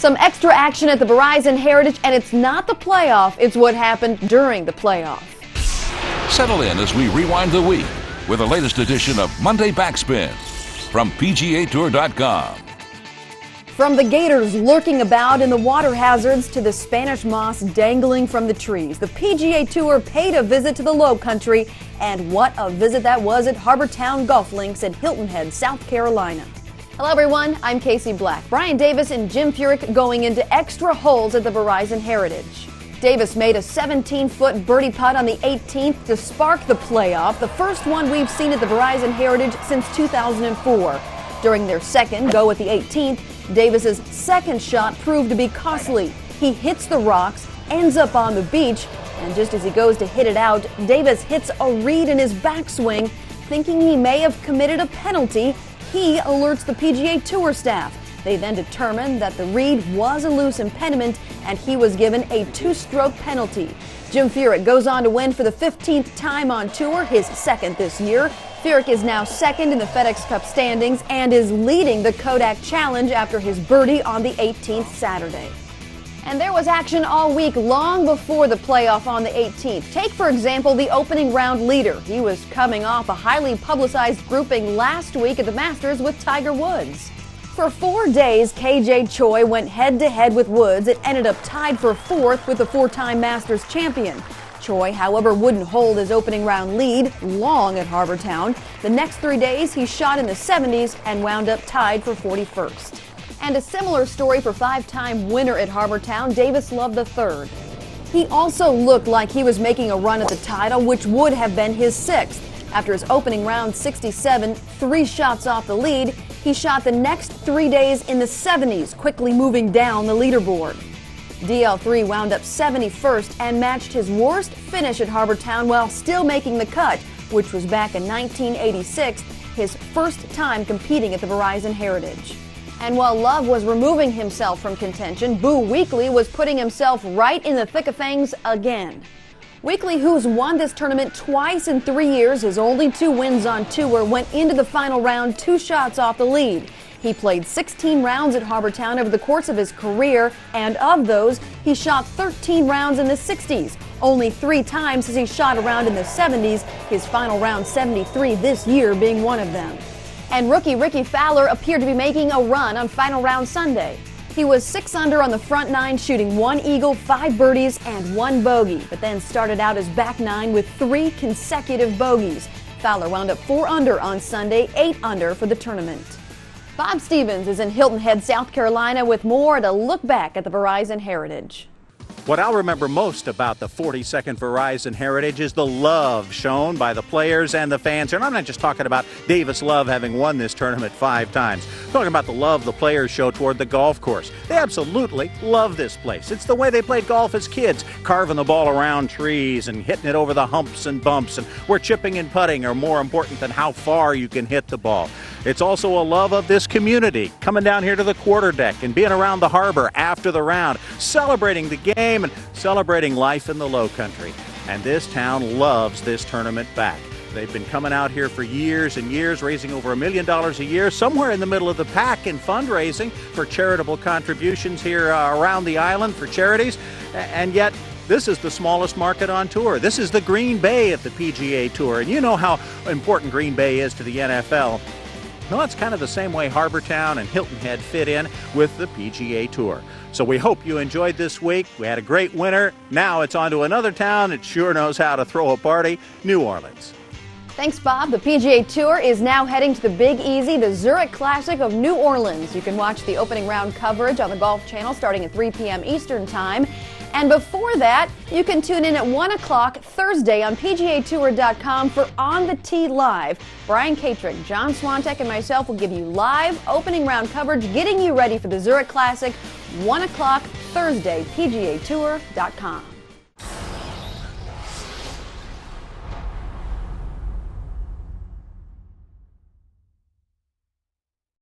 Some extra action at the Verizon Heritage, and it's not the playoff, it's what happened during the playoff. Settle in as we rewind the week with the latest edition of Monday Backspin from PGA TOUR.com. From the gators lurking about in the water hazards to the Spanish moss dangling from the trees, the PGA Tour paid a visit to the Low Country, and what a visit that was at Harbour Town Golf Links in Hilton Head, South Carolina. Hello everyone, I'm Casey Black. Brian Davis and Jim Furyk going into extra holes at the Verizon Heritage. Davis made a 17-foot birdie putt on the 18th to spark the playoff, the first one we've seen at the Verizon Heritage since 2004. During their second go at the 18th, Davis's second shot proved to be costly. He hits the rocks, ends up on the beach, and just as he goes to hit it out, Davis hits a reed in his backswing. Thinking he may have committed a penalty, he alerts the PGA Tour staff. They then determined that the reed was a loose impediment and he was given a 2-stroke penalty. Jim Furyk goes on to win for the 15th time on tour, his second this year. Furyk is now second in the FedEx Cup standings and is leading the Kodak Challenge after his birdie on the 18th Saturday. And there was action all week long before the playoff on the 18th. Take, for example, the opening round leader. He was coming off a highly publicized grouping last week at the Masters with Tiger Woods. For 4 days, Choi went head-to-head with Woods. It ended up tied for fourth with the 4-time Masters champion. Choi, however, wouldn't hold his opening round lead long at Harbour Town. The next 3 days, he shot in the 70s and wound up tied for 41st. And a similar story for 5-time winner at Harbour Town, Davis Love III. He also looked like he was making a run at the title, which would have been his 6th. After his opening round 67, 3 shots off the lead, he shot the next 3 days in the 70s, quickly moving down the leaderboard. DL3 wound up 71st and matched his worst finish at Harbour Town while still making the cut, which was back in 1986, his first time competing at the Verizon Heritage. And while Love was removing himself from contention, Weekley was putting himself right in the thick of things again. Weekley, who's won this tournament twice in 3 years, his only 2 wins on tour, went into the final round 2 shots off the lead. He played 16 rounds at Harbour Town over the course of his career, and of those, he shot 13 rounds in the 60s. Only 3 times has he shot a round in the 70s, his final round 73 this year being one of them. And rookie Ricky Fowler appeared to be making a run on final round Sunday. He was 6 under on the front 9, shooting 1 eagle, 5 birdies, and 1 bogey, but then started out his back 9 with 3 consecutive bogeys. Fowler wound up 4 under on Sunday, 8 under for the tournament. Bob Stevens is in Hilton Head, South Carolina with more to look back at the Verizon Heritage. What I'll remember most about the 42nd Verizon Heritage is the love shown by the players and the fans. And I'm not just talking about Davis Love having won this tournament 5 times. I'm talking about the love the players show toward the golf course. They absolutely love this place. It's the way they played golf as kids, carving the ball around trees and hitting it over the humps and bumps, and where chipping and putting are more important than how far you can hit the ball. It's also a love of this community, coming down here to the quarter deck and being around the harbor after the round, celebrating the game and celebrating life in the Low Country. And this town loves this tournament back. They've been coming out here for years and years, raising over $1 million a year, somewhere in the middle of the pack in fundraising for charitable contributions here around the island for charities. And yet, this is the smallest market on tour. This is the Green Bay of the PGA Tour. And you know how important Green Bay is to the NFL. Well, it's kind of the same way Harbour Town and Hilton Head fit in with the PGA Tour. So we hope you enjoyed this week. We had a great winter. Now it's on to another town that sure knows how to throw a party, New Orleans. Thanks, Bob. The PGA Tour is now heading to the Big Easy, the Zurich Classic of New Orleans. You can watch the opening round coverage on the Golf Channel starting at 3 p.m. Eastern Time. And before that, you can tune in at 1 o'clock Thursday on PGATour.com for On the Tee Live. Brian Katrick, John Swantek, and myself will give you live opening round coverage, getting you ready for the Zurich Classic, 1 o'clock Thursday, PGATour.com.